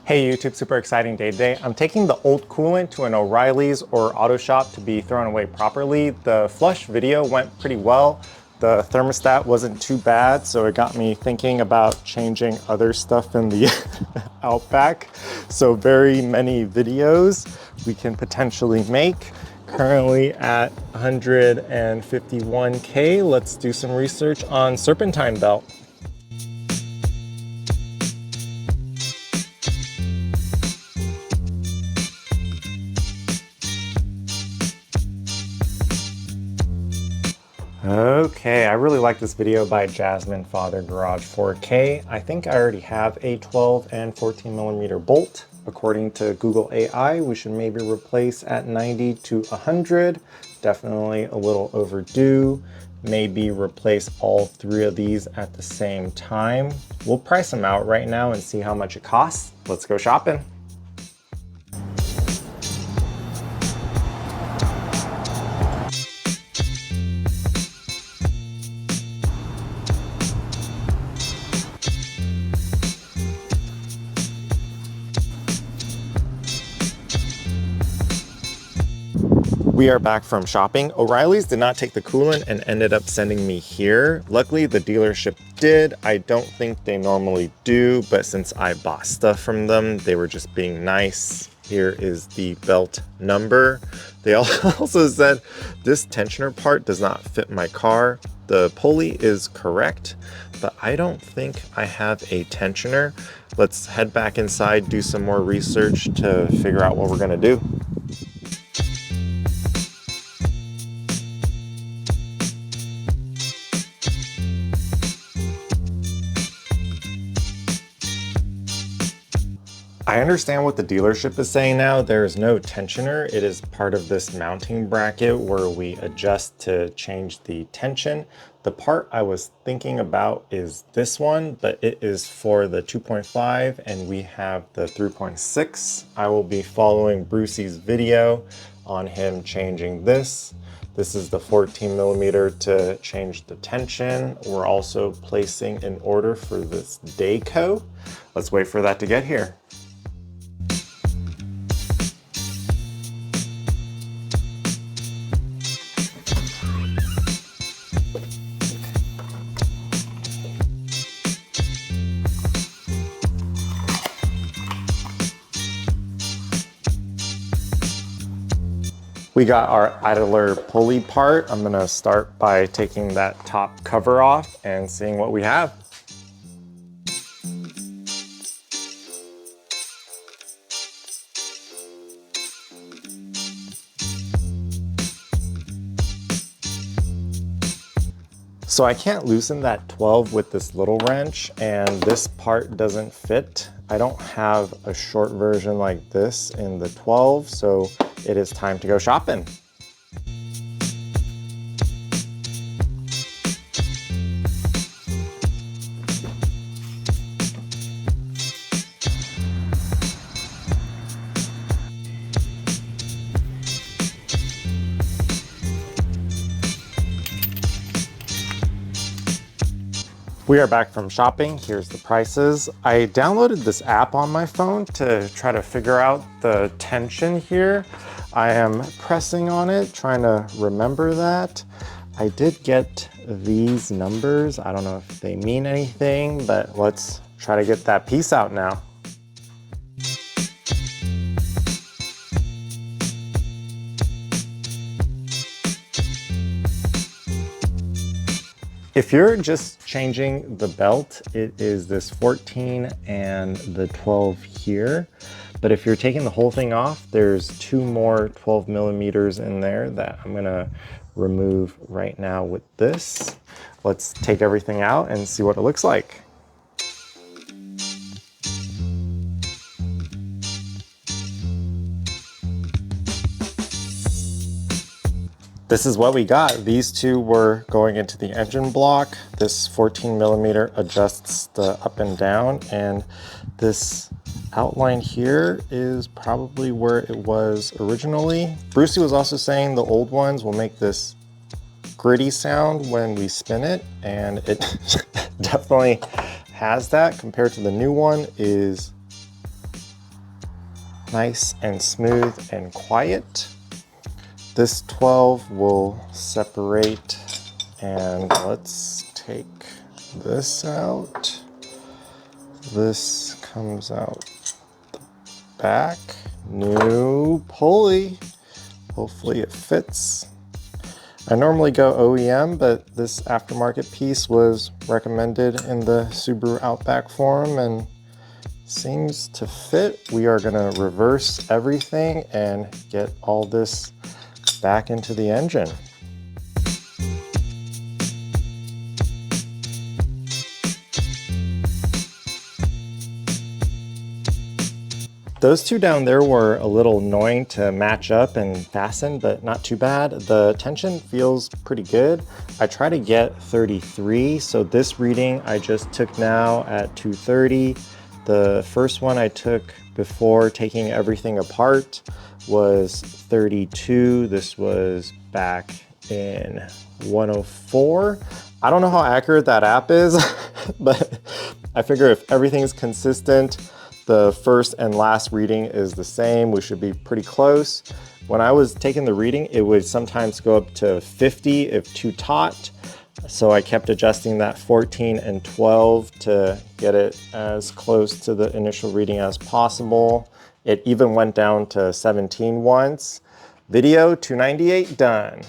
Hey YouTube, super exciting day today. I'm taking the old coolant to an O'Reilly's or auto shop to be thrown away properly. The flush video went pretty well. The thermostat wasn't too bad, so it got me thinking about changing other stuff in the Outback. So very many videos we can potentially make. Currently at 151K. Let's do some research on serpentine belt. Okay, I really like this video by Jasmine Father Garage 4K. I think I already have a 12 and 14 millimeter bolt. According to Google AI, we should maybe replace at 90 to 100. Definitely a little overdue. Maybe replace all three of these at the same time. We'll price them out right now and see how much it costs. Let's go shopping. We are back from shopping. O'Reilly's did not take the coolant and ended up sending me here. Luckily, the dealership did. I don't think they normally do, but since I bought stuff from them, they were just being nice. Here is the belt number. They also said this tensioner part does not fit my car. The pulley is correct, but I don't think I have a tensioner. Let's head back inside, do some more research to figure out what we're gonna do. I understand what the dealership is saying now. There is no tensioner. It is part of this mounting bracket where we adjust to change the tension. The part I was thinking about is this one, but it is for the 2.5 and we have the 3.6. I will be following Brucey's video on him changing this. This is the 14 millimeter to change the tension. We're also placing an order for this Dayco. Let's wait for that to get here. We got our idler pulley part. I'm gonna start by taking that top cover off and seeing what we have. So I can't loosen that 12 with this little wrench, and this part doesn't fit. I don't have a short version like this in the 12, so it is time to go shopping. We are back from shopping. Here's the prices. I downloaded this app on my phone to try to figure out the tension here. I am pressing on it, trying to remember that. I did get these numbers. I don't know if they mean anything, but let's try to get that piece out now. If you're just changing the belt, it is this 14 and the 12 here. But if you're taking the whole thing off, there's two more 12 millimeters in there that I'm gonna remove right now with this. Let's take everything out and see what it looks like. This is what we got. These two were going into the engine block. This 14 millimeter adjusts the up and down, and this outline here is probably where it was originally. Brucey was also saying the old ones will make this gritty sound when we spin it, and it definitely has that compared to the new one is nice and smooth and quiet. This 12 will separate, and let's take this out. This comes out the back. New pulley. Hopefully it fits. I normally go OEM, but this aftermarket piece was recommended in the Subaru Outback forum and seems to fit. We are gonna reverse everything and get all this back into the engine. Those two down there were a little annoying to match up and fasten, but not too bad. The tension feels pretty good. I try to get 33, so this reading I just took now at 230. The first one I took before taking everything apart was 32. This was back in 104. I don't know how accurate that app is, but I figure if everything's consistent, the first and last reading is the same. We should be pretty close. When I was taking the reading, it would sometimes go up to 50 if too taut. So I kept adjusting that 14 and 12 to get it as close to the initial reading as possible. It even went down to 17 once. Video 298 done.